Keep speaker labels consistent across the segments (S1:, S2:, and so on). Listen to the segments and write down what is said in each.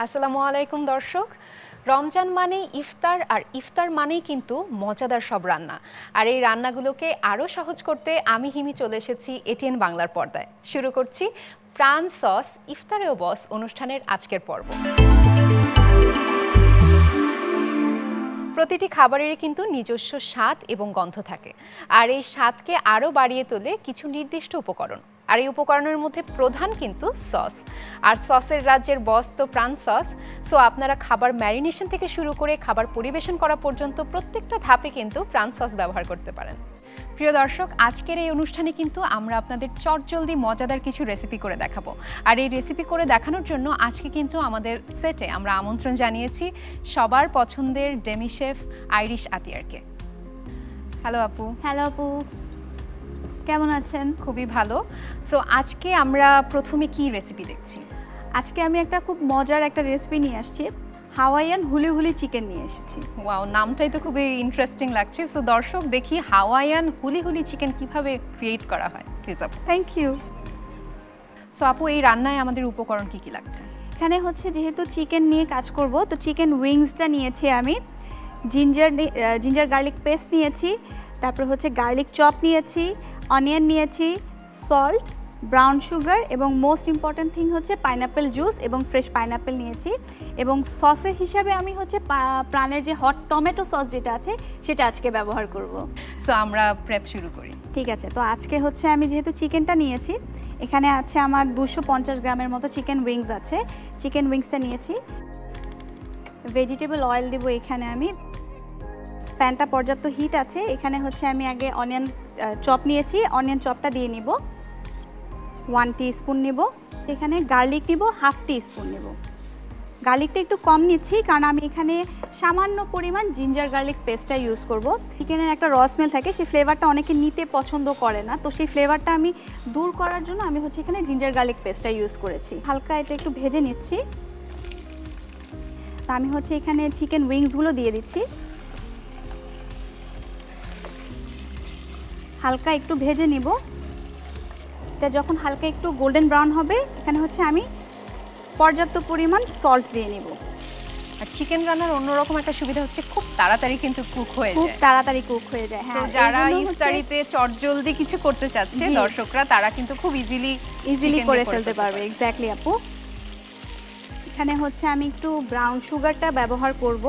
S1: আসসালামু আলাইকুম দর্শক। রমজান মানেই ইফতার, আর ইফতার মানেই কিন্তু মজাদার সব রান্না। আর এই রান্নাগুলোকে আরও সহজ করতে আমি হিমি চলে এসেছি এটিএন বাংলার পর্দায়। শুরু করছি প্রাণ সস ইফতারেও বস অনুষ্ঠানের আজকের পর্ব। প্রতিটি খাবারেরই কিন্তু নিজস্ব স্বাদ এবং গন্ধ থাকে, আর এই স্বাদকে আরও বাড়িয়ে তোলে কিছু নির্দিষ্ট উপকরণ। আর এই উপকরণের মধ্যে প্রধান কিন্তু সস। আর সসের রাজ্যের বস তো প্রাণ সস। সো আপনারা খাবার ম্যারিনেশন থেকে শুরু করে খাবার পরিবেশন করা পর্যন্ত প্রত্যেকটা ধাপে কিন্তু প্রাণ সস ব্যবহার করতে পারেন। প্রিয় দর্শক, আজকের এই অনুষ্ঠানে কিন্তু আমরা আপনাদের চটজলদি মজাদার কিছু রেসিপি করে দেখাবো। আর এই রেসিপি করে দেখানোর জন্য আজকে কিন্তু আমাদের সেটে আমরা আমন্ত্রণ জানিয়েছি সবার পছন্দের ডেমি শেফ আইরিশ আতিয়ারকে। হ্যালো আপু।
S2: হ্যালো আপু, কেমন আছেন?
S1: খুবই ভালো। সো আজকে আমরা প্রথমে কি রেসিপি দেখছি?
S2: আজকে আমি একটা খুব মজার একটা রেসিপি নিয়ে আসছি, হাওয়াইয়ান হুলি হুলি চিকেন নিয়ে এসেছি।
S1: ওয়াও, নামটাই তো খুবই ইন্টারেস্টিং লাগছে। সো দর্শক, দেখি হাওয়াইয়ান হুলি হুলি চিকেন কিভাবে ক্রিয়েট করা হয়। প্লিজ আপু।
S2: Thank you.
S1: সো আপু, এই রান্নায় আমাদের উপকরণ কি কি লাগছে?
S2: এখানে হচ্ছে যেহেতু চিকেন নিয়ে কাজ করব, তো চিকেন উইংসটা নিয়েছি আমি, জিঞ্জার গার্লিক পেস্ট নিয়েছি, তারপর হচ্ছে গার্লিক চপ নিয়েছি, অনিয়ন নিয়েছি, সল্ট, ব্রাউন সুগার এবং মোস্ট ইম্পর্ট্যান্ট থিং হচ্ছে পাইনাপেল জুস এবং ফ্রেশ পাইনাপেল নিয়েছি। এবং সসের হিসাবে আমি হচ্ছে প্রাণের যে হট টমেটো সস যেটা আছে সেটা আজকে ব্যবহার করব।
S1: সো আমরা প্রেপ শুরু করি।
S2: ঠিক আছে, তো আজকে হচ্ছে আমি যেহেতু চিকেনটা নিয়েছি, এখানে আছে আমার 250 গ্রামের মতো চিকেন উইংস আছে। চিকেন উইংসটা নিয়েছি, ভেজিটেবল অয়েল দিব এখানে আমি। প্যানটা পর্যাপ্ত হিট আছে, এখানে হচ্ছে আমি আগে অনিয়ন চপ নিয়েছি, অনিয়ন চপটা দিয়ে নিব। 1 টিস্পুন নিব। এখানে গার্লিক নিব, হাফ টিস্পুন নিব। গার্লিকটা একটু কম নিচ্ছি কারণ আমি এখানে সামান্য পরিমাণ জিঞ্জার গার্লিক পেস্টটা ইউজ করব। চিকেনের একটা র স্মেল থাকে, সেই ফ্লেভারটা অনেকে নিতে পছন্দ করে না, তো সেই ফ্লেভারটা আমি দূর করার জন্য আমি হচ্ছে এখানে জিঞ্জার গার্লিক পেস্টটা ইউজ করেছি। হালকা এটা একটু ভেজে নিচ্ছি। তা আমি হচ্ছে এখানে চিকেন উইংসগুলো দিয়ে দিচ্ছি, হালকা একটু ভেজে নিব। তা যখন হালকা একটু গোল্ডেন ব্রাউন হবে, এখানে হচ্ছে আমি পর্যাপ্ত পরিমাণ সল্ট দিয়ে নিব।
S1: আর চিকেন রান্নার অন্যরকম একটা সুবিধা হচ্ছে খুব তাড়াতাড়ি কিন্তু কুক হয়ে
S2: খুব
S1: যায়।
S2: তাড়াতাড়ি কুক হয়ে যায়।
S1: সো
S2: হ্যাঁ,
S1: যারা ইফতারিতে চটজলদি কিছু করতে চাচ্ছে দর্শকরা, তারা কিন্তু খুব ইজিলি
S2: করে ফেলতে পারবে। এক্স্যাক্টলি আপু। এখানে হচ্ছে আমি একটু ব্রাউন সুগারটা ব্যবহার করব।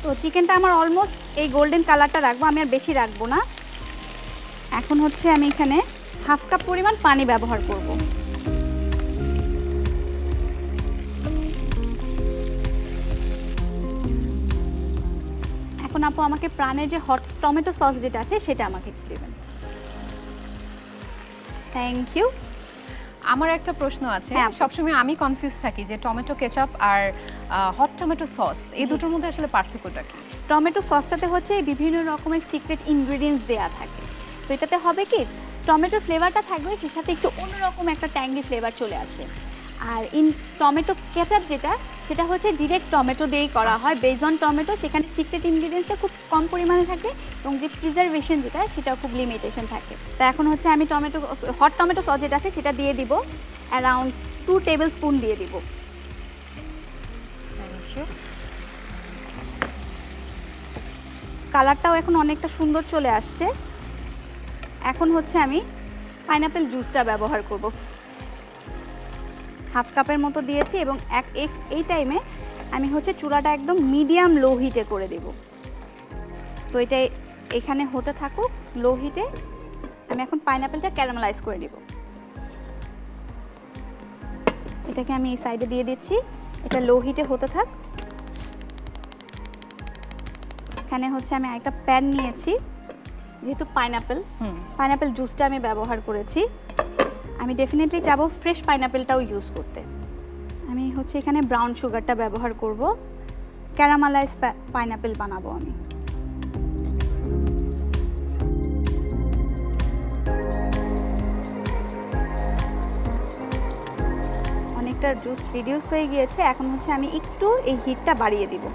S2: তো চিকেনটা আমার অলমোস্ট এই গোল্ডেন কালারটা রাখবো, আমি আর বেশি রাখবো না। এখন হচ্ছে আমি এখানে হাফ কাপ পরিমাণ পানি ব্যবহার করব। এখন আপু আমাকে প্রাণের যে হট টমেটো সস যেটা আছে সেটা আমাকে একটু দেবেন। Thank you.
S1: আমার একটা প্রশ্ন আছে।
S2: হ্যাঁ,
S1: সবসময় আমি কনফিউজ থাকি যে টমেটো কেচাপ আর হট টমেটো সস, এই দুটোর মধ্যে আসলে পার্থক্যটা কি?
S2: টমেটো সসটাতে হচ্ছে বিভিন্ন রকমের সিক্রেট ইনগ্রেডিয়েন্টস দেওয়া থাকে। তো এটাতে হবে কি, টমেটোর ফ্লেভারটা থাকবে, সেই সাথে একটু অন্যরকম একটা ট্যাঙ্গি ফ্লেভার চলে আসে। আর টমেটো কেচাপ সেটা হচ্ছে ডিরেক্ট টমেটো দিয়েই করা হয়, বেজ অন টমেটো। সেখানে সিক্রেট ইনগ্রেডিয়েন্টসটা খুব কম পরিমাণে থাকে এবং যে প্রিজারভেশন সেটা খুব লিমিটেশন থাকে। তো এখন হচ্ছে আমি হট টমেটো সস যেটা আছে সেটা দিয়ে দিব, অ্যারাউন্ড 2 টেবিল স্পুন দিয়ে দিব। কালারটাও এখন অনেকটা সুন্দর চলে আসছে। এখন হচ্ছে আমি পাইনাপেল জুসটা ব্যবহার করব। হাফ কাপের মতো দিয়েছি এবং এই টাইমে আমি হচ্ছে চুলাটা একদম মিডিয়াম লো হিটে করে দেব। তো এটা এখানে হতে থাকুক লো হিটে। আমি এখন পাইনাপেলটা ক্যারামেলাইজ করে দেব। এটাকে আমি এই সাইডে দিয়ে দিচ্ছি, এটা লো হিটে হতে থাক। এখানে হচ্ছে আমি আরেকটা প্যান নিয়েছি, যেহেতু পাইনাপেল জুসটা আমি ব্যবহার করেছি, আমি ডেফিনেটলি চাবো ফ্রেশ পাইনাপেলটাও ইউজ করতে। আমি হচ্ছে এখানে ব্রাউন সুগারটা ব্যবহার করব, ক্যারামেলাইজ পাইনাপেল বানাবো আমি। অনেকটা জুস রিডিউস হয়ে গিয়েছে, এখন হচ্ছে আমি একটু এই হিটটা বাড়িয়ে দিব।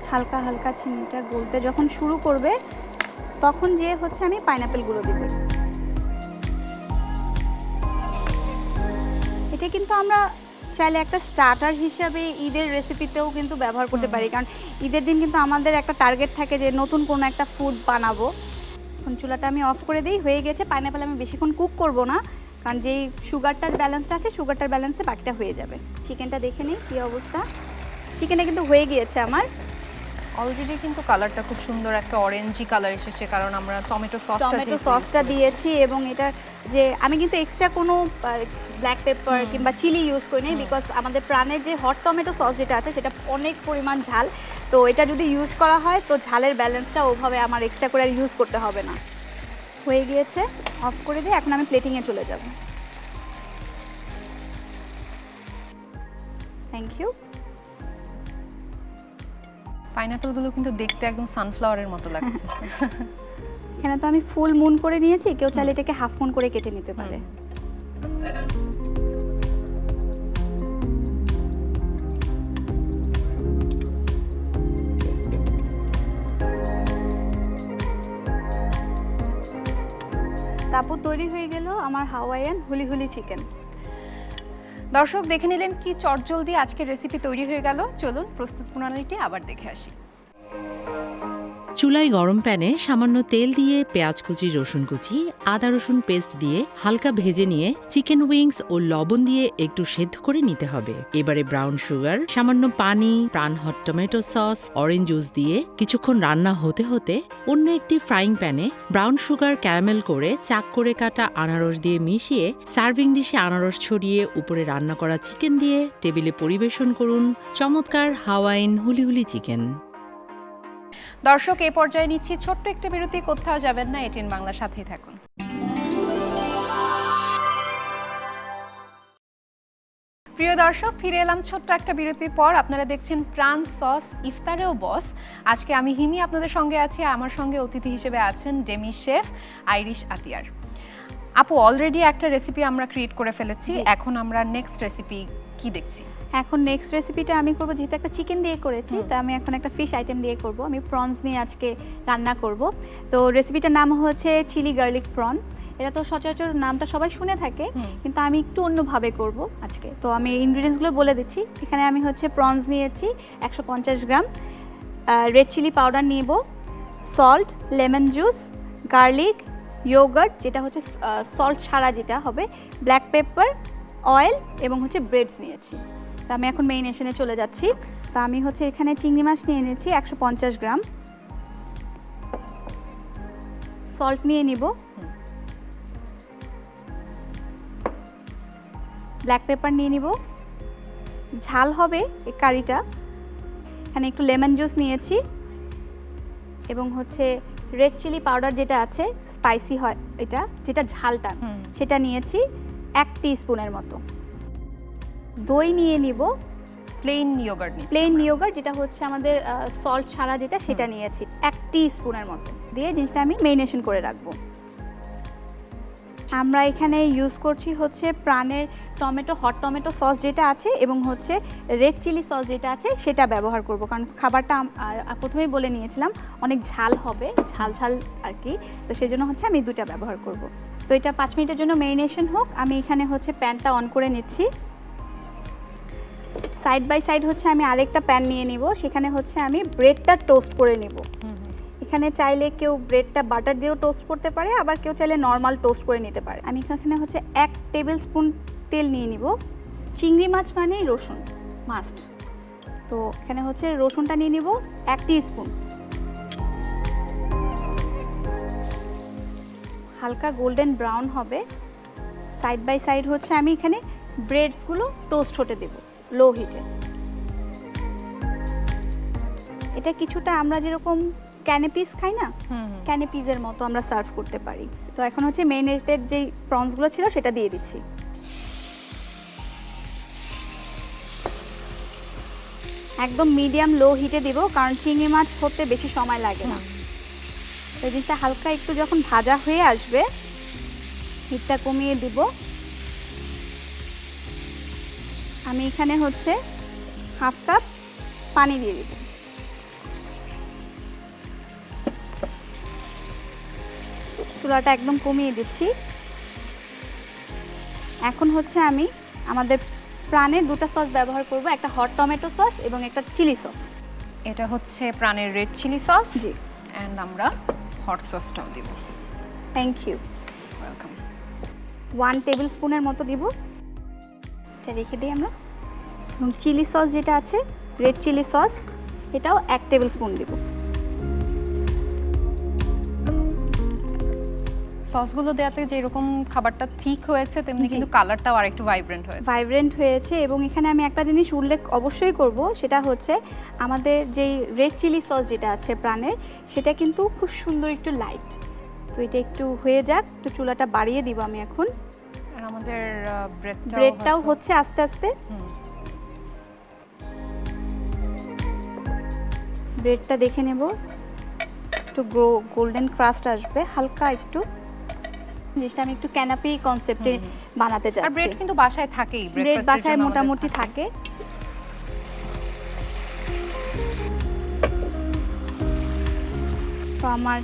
S2: হালকা হালকা চিনিটা গলতে যখন শুরু করবে, তখন যে হচ্ছে আমি পাইনাপেলগুলো দিব। এটা কিন্তু আমরা চাইলে একটা স্টার্টার হিসাবে ঈদের রেসিপিতেও কিন্তু ব্যবহার করতে পারি, কারণ ঈদের দিন কিন্তু আমাদের একটা টার্গেট থাকে যে নতুন কোনো একটা ফুড বানাবো। এখন চুলাটা আমি অফ করে দিই, হয়ে গেছে। পাইনাপেল আমি বেশিক্ষণ কুক করব না, কারণ যেই সুগারটার ব্যালেন্সটা আছে সুগারটার ব্যালেন্সে বাকিটা হয়ে যাবে। চিকেনটা দেখে নিই কী অবস্থা। চিকেনটা কিন্তু হয়ে গিয়েছে আমার
S1: অলরেডি, কিন্তু কালারটা খুব সুন্দর একটা অরেঞ্জি কালার এসেছে, কারণ আমরা টমেটো
S2: সসটা দিয়েছি। এবং এটা যে আমি কিন্তু এক্সট্রা কোনো ব্ল্যাক পেপার কিংবা চিলি ইউজ করি নাই, বিকজ আমাদের প্রাণের যে হট টমেটো সস যেটা আছে সেটা অনেক পরিমাণ ঝাল, তো এটা যদি ইউজ করা হয় তো ঝালের ব্যালেন্সটা ওভাবে আমার এক্সট্রা করে আর ইউজ করতে হবে না। হয়ে গিয়েছে, অফ করে দিয়ে এখন আমি প্লেটিংয়ে চলে যাব। Thank you.
S1: পাইনাপেলগুলো কিন্তু দেখতে একদম সানফ্লাওয়ারের মতো লাগছে।
S2: এখানে তো আমি ফুল মুন করে নিয়েছি, কেউ চাইলে এটাকে হাফ মুন করে কেটে নিতে পারে। তারপর তৈরি হয়ে গেল আমার হাওয়াইয়ান হুলি হুলি চিকেন।
S1: দর্শক দেখে নিলেন কি চটজলদি আজকের রেসিপি তৈরি হয়ে গেল। চলুন প্রস্তুত প্রণালীটি আবার দেখে আসি।
S3: চুলায় গরম প্যানে সামান্য তেল দিয়ে পেঁয়াজ কুচি, রসুন কুচি, আদা রসুন পেস্ট দিয়ে হালকা ভেজে নিয়ে চিকেন উইংস ও লবণ দিয়ে একটু সেদ্ধ করে নিতে হবে। এবারে ব্রাউন সুগার, সামান্য পানি, প্রাণ hot tomato sauce, orange juice দিয়ে কিছুক্ষণ রান্না হতে হতে অন্য একটি ফ্রাইং প্যানে ব্রাউন সুগার ক্যারামেল করে চাক করে কাটা আনারস দিয়ে মিশিয়ে সার্ভিং ডিশে আনারস ছড়িয়ে উপরে রান্না করা চিকেন দিয়ে টেবিলে পরিবেশন করুন চমৎকার হাওয়াইন হুলি হুলি চিকেন।
S1: দর্শক এই পর্যায়ে নিচ্ছি ছোট্ট একটা বিরতি, কোথাও যাবেন না, এটিএন বাংলার সাথেই থাকুন। প্রিয় দর্শক, ফিরে এলাম ছোট্ট একটা বিরতির পর। আপনারা দেখছেন প্রাণ সস ইফতারেও বস। আজকে আমি হিমি আপনাদের সঙ্গে আছি, আমার সঙ্গে অতিথি হিসেবে আছেন ডেমি শেফ আইরিশ আতিয়ার। আপু, অলরেডি একটা রেসিপি আমরা ক্রিয়েট করে ফেলেছি, এখন আমরা নেক্সট রেসিপি কি দেখছি?
S2: এখন নেক্সট রেসিপিটা আমি করব, যেহেতু একটা চিকেন দিয়ে করেছি তো আমি এখন একটা ফিশ আইটেম দিয়ে করব। আমি প্রনস নিয়ে আজকে রান্না করব। তো রেসিপিটার নাম হচ্ছে চিলি গার্লিক প্রন। এটা তো সচরাচর নামটা সবাই শুনে থাকে, কিন্তু আমি একটু অন্যভাবে করব আজকে। তো আমি ইনগ্রিডিয়েন্টসগুলো বলে দিচ্ছি। এখানে আমি হচ্ছে প্রনস নিয়েছি 150 গ্রাম, রেড চিলি পাউডার নিব, salt, lemon juice, garlic, yogurt যেটা হচ্ছে সল্ট ছাড়া যেটা হবে, ব্ল্যাক পেপার, অয়েল এবং হচ্ছে ব্রেডস নিয়েছি। তো আমি এখন মেরিনেশনে চলে যাচ্ছি। তো আমি হচ্ছে এখানে চিংড়ি মাছ নিয়ে নিয়েছি 150 গ্রাম, সল্ট নিয়ে নিব, ব্ল্যাক পেপার নিয়ে নিব, ঝাল হবে এই কারিটা। এখানে একটু লেমন জুস নিয়েছি এবং হচ্ছে রেড চিলি পাউডার যেটা আছে স্পাইসি হয় এটা, যেটা ঝালটা সেটা নিয়েছি 1 টিস্পুনের মতো। দই নিয়ে নিব,
S1: প্লেন ইয়োগার্ট নিচ্ছি,
S2: প্লেন ইয়োগার্ট যেটা হচ্ছে আমাদের সল্ট ছাড়া যেটা, সেটা নিয়েছি 1 টিস্পুনের মতো দিয়ে জিনিসটা আমি মেরিনেশন করে রাখবো। আমরা এখানে ইউজ করছি হচ্ছে প্রাণের টমেটো হট টমেটো সস যেটা আছে এবং হচ্ছে রেড চিলি সস যেটা আছে সেটা ব্যবহার করব, কারণ খাবারটা প্রথমেই বলে নিয়েছিলাম অনেক ঝাল হবে, ঝাল ঝাল আর কি, তো সেই জন্য হচ্ছে আমি দুটা ব্যবহার করব। তো এটা 5 মিনিটের জন্য মেরিনেশন হোক। আমি এখানে হচ্ছে প্যানটা অন করে নিচ্ছি। সাইড বাই সাইড হচ্ছে আমি আরেকটা প্যান নিয়ে নিব, সেখানে হচ্ছে আমি ব্রেডটা টোস্ট করে নিব। এখানে চাইলে কেউ ব্রেডটা বাটার দিয়েও টোস্ট করতে পারে, আবার কেউ চাইলে নর্মাল টোস্ট করে নিতে পারে। আমি এখানে হচ্ছে 1 টেবিল স্পুন তেল নিয়ে নিব। চিংড়ি মাছ মানেই রসুন মাস্ট, তো এখানে হচ্ছে রসুনটা নিয়ে নিব 1 টিস্পুন। হালকা গোল্ডেন ব্রাউন হবে। সাইড বাই সাইড হচ্ছে আমি এখানে ব্রেডসগুলো টোস্ট হতে দেব লো হিটে। এটা কিছুটা আমরা যেরকম ক্যানেপিস খাই না, ক্যানেপিসের মতো আমরা সার্ভ করতে পারি। তো এখন হচ্ছে মেরিনেটেড যে প্রনসগুলো ছিল সেটা দিয়ে দিচ্ছি। একদম মিডিয়াম লো হিটে দিব, কারণ চিংড়ি মাছ হতে বেশি সময় লাগে না। এই জিনিসটা হালকা একটু যখন ভাজা হয়ে আসবে হিটটা কমিয়ে দিব। আমি এখানে হচ্ছে 1/2 কাপ পানি দিয়ে দিব। চুলাটা একদম কমিয়ে দিচ্ছি। এখন হচ্ছে আমি আমাদের প্রাণের দুটো সস ব্যবহার করব, একটা হট টমেটো সস এবং একটা চিলি সস।
S1: এটা হচ্ছে প্রাণের রেড চিলি সস,
S2: জি।
S1: এন্ড আমরা হট সসটাও দিব।
S2: Thank you.
S1: ওয়েলকাম।
S2: 1 টেবিল স্পুনের মতো দিব, এটা রেখে দিই আমরা। এবং চিলি সস যেটা আছে, রেড চিলি সস, এটাও 1 টেবিল স্পুন দিব।
S1: সসগুলো দেওয়াতে যেরকম খাবারটা ঠিক হয়েছে তেমনি
S2: জি।
S1: কিন্তু কালারটাও আরেকটু ভাইব্রেন্ট হয়েছে।
S2: ভাইব্রেন্ট হয়েছে। এবং এখানে আমি একটা জিনিস উল্লেখ অবশ্যই করব, সেটা হচ্ছে আমাদের যেই রেড চিলি সস যেটা আছে প্রাণের, সেটা কিন্তু খুব সুন্দর একটু লাইট। তো এটা একটু হয়ে যাক, একটু চুলাটা বাড়িয়ে দিব আমি এখন।
S1: আর আমাদের
S2: ব্রেডটাও হচ্ছে আস্তে আস্তে। ব্রেডটা দেখে নেব, একটু গোল্ডেন ক্রাস্ট আসবে, হালকা একটু। জিনিসটা আমি একটু ক্যানাপি কনসেপ্টে বানাতে
S1: আর
S2: চাচ্ছি।
S1: ব্রেড কিন্তু বাসায় থাকেই,
S2: ব্রেড
S1: breakfast এর
S2: বাসায়
S1: জন্য
S2: মোটামুটি
S1: আমাদের
S2: থাকে। তো আমার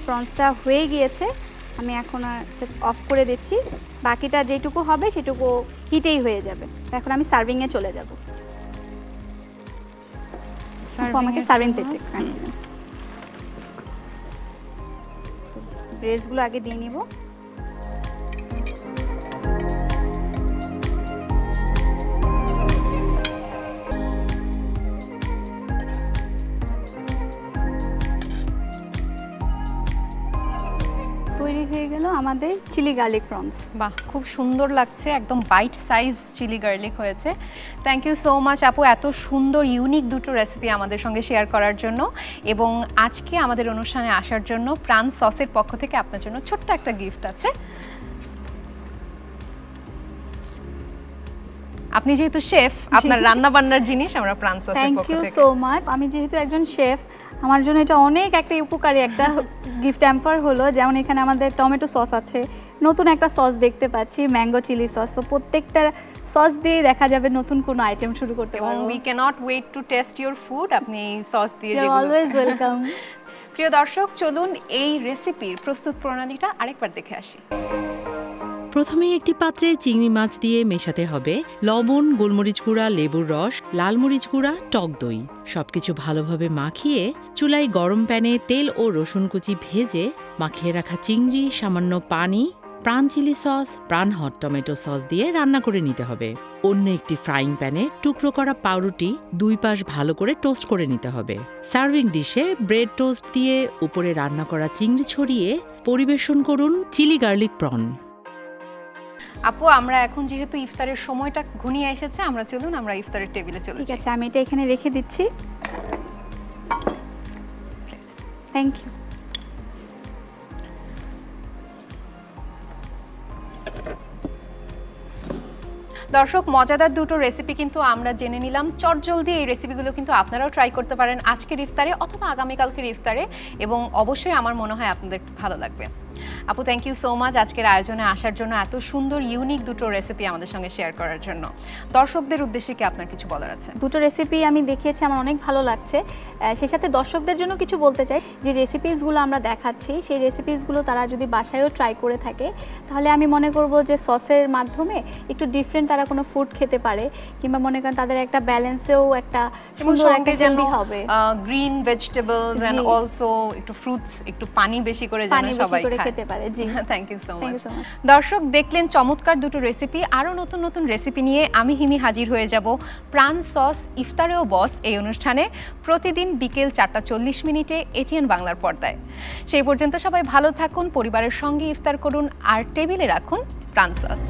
S2: প্রনসটা হয়ে গিয়েছে, আমি এখন অফ করে দিচ্ছি। বাকিটা যেটুকু হবে সেটুকু হিটেই হয়ে যাবে। এখন আমি সার্ভিংয়ে চলে যাব। আমাকে সার্ভিং প্লেটে ব্রেডসগুলো আগে দিয়ে নিব। তৈরি হয়ে গেল আমাদের চিলি গার্লিক প্রনস।
S1: বাহ, খুব সুন্দর লাগছে, একদম বাইট সাইজ চিলি গার্লিক হয়েছে। থ্যাংক ইউ সো মাচ আপু, এত সুন্দর ইউনিক দুটো রেসিপি আমাদের সঙ্গে শেয়ার করার জন্য, এবং আজকে আমাদের অনুষ্ঠানে আসার জন্য প্রাণ সসের পক্ষ থেকে আপনার জন্য ছোট্ট একটা গিফট আছে। আপনি যেহেতু শেফ, আপনার রান্না বান্নার জিনিস আমরা প্রাণ সসের
S2: থ্যাংক
S1: পক্ষ
S2: ইউ
S1: থেকে।
S2: So much. আমি যেহেতু একজন শেফ, আমার জন্য এটা অনেক একটা উপকারী একটা গিফট হ্যাম্পার হলো। যেমন এখানে আমাদের টমেটো সস আছে, নতুন একটা সস দেখতে পাচ্ছি ম্যাঙ্গো চিলি সস। তো প্রত্যেকটা সস দিয়ে দেখা যাবে নতুন কোনো আইটেম শুরু করতে
S1: এবং
S2: পারবো।
S1: We can't wait to taste your food. আপনি এই সস দিয়ে
S2: ইউ আর
S1: যেগুলো
S2: অলওয়েজ ওয়েলকাম।
S1: প্রিয় দর্শক, চলুন এই রেসিপির প্রস্তুত প্রণালীটা আরেকবার দেখে আসি।
S3: প্রথমে একটি পাত্রে চিংড়ি মাছ দিয়ে মেশাতে হবে লবণ, গোলমরিচ গুঁড়া, লেবুর রস, লাল মরিচ গুঁড়া, টক দই। সবকিছু ভালোভাবে মাখিয়ে চুলায় গরম প্যানে তেল ও রসুন কুচি ভেজে মাখিয়ে রাখা চিংড়ি, সামান্য পানি, প্রাণ চিলি সস, প্রাণ হট টমেটো সস দিয়ে রান্না করে নিতে হবে। অন্য একটি ফ্রাইং প্যানে টুকরো করা পাউরুটি 2 পাশ ভালো করে টোস্ট করে নিতে হবে। সার্ভিং ডিশে ব্রেড টোস্ট দিয়ে উপরে রান্না করা চিংড়ি ছড়িয়ে পরিবেশন করুন চিলি গার্লিক প্রন।
S1: আপু, আমরা এখন যেহেতু ইফতারের সময়টা ঘনিয়ে এসেছে, চলুন আমরা ইফতারের টেবিলে চলে
S2: ঠিক
S1: যাই।
S2: আছে, আমি এটা এখানে রেখে দিচ্ছি। Thank you.
S1: দর্শক, মজাদার দুটো রেসিপি কিন্তু আমরা জেনে নিলাম। চটজলদি এই রেসিপিগুলো কিন্তু আপনারাও ট্রাই করতে পারেন আজকের ইফতারে অথবা আগামীকালকের ইফতারে, এবং অবশ্যই আমার মনে হয় আপনাদের ভালো লাগবে। আপু, থ্যাংক ইউ সো মাচ আজকের আয়োজনে আসার জন্য, এত সুন্দর ইউনিক দুটো রেসিপি আমাদের সঙ্গে শেয়ার করার জন্য। দর্শকদের উদ্দেশ্যে কি আপনার কিছু বলার আছে?
S2: দুটো রেসিপি আমি দেখিয়েছি, আমার অনেক ভালো লাগছে। সেই সাথে দর্শকদের জন্য কিছু বলতে চাই, যে রেসিপিসগুলো আমরা দেখাচ্ছি সেই রেসিপিসগুলো তারা যদি বাসায়ও ট্রাই করে থাকে, তাহলে আমি মনে করব যে সসের মাধ্যমে একটু ডিফারেন্ট তারা কোনো ফুড খেতে পারে, কিংবা মনে করেন তাদের একটা ব্যালেন্সেও একটা সুন্দর একটা হেলদি হবে।
S1: গ্রিন ভেজিটেবলস এন্ড অলসো একটু ফ্রুটস, একটু পানি বেশি করে যেন সবাই
S2: খেতে পারে। জি,
S1: thank you so much.
S2: so much.
S1: দর্শক, দেখলেন চমৎকার দুটো রেসিপি। আরও নতুন নতুন রেসিপি নিয়ে আমি হিমি হাজির হয়ে যাব প্রাণ সস ইফতারেও বস এই অনুষ্ঠানে প্রতিদিন বিকেল 4:40 এটিএন বাংলার পর্দায়। সেই পর্যন্ত সবাই ভালো থাকুন, পরিবারের সঙ্গে ইফতার করুন, আর টেবিলে রাখুন প্রাণ সস।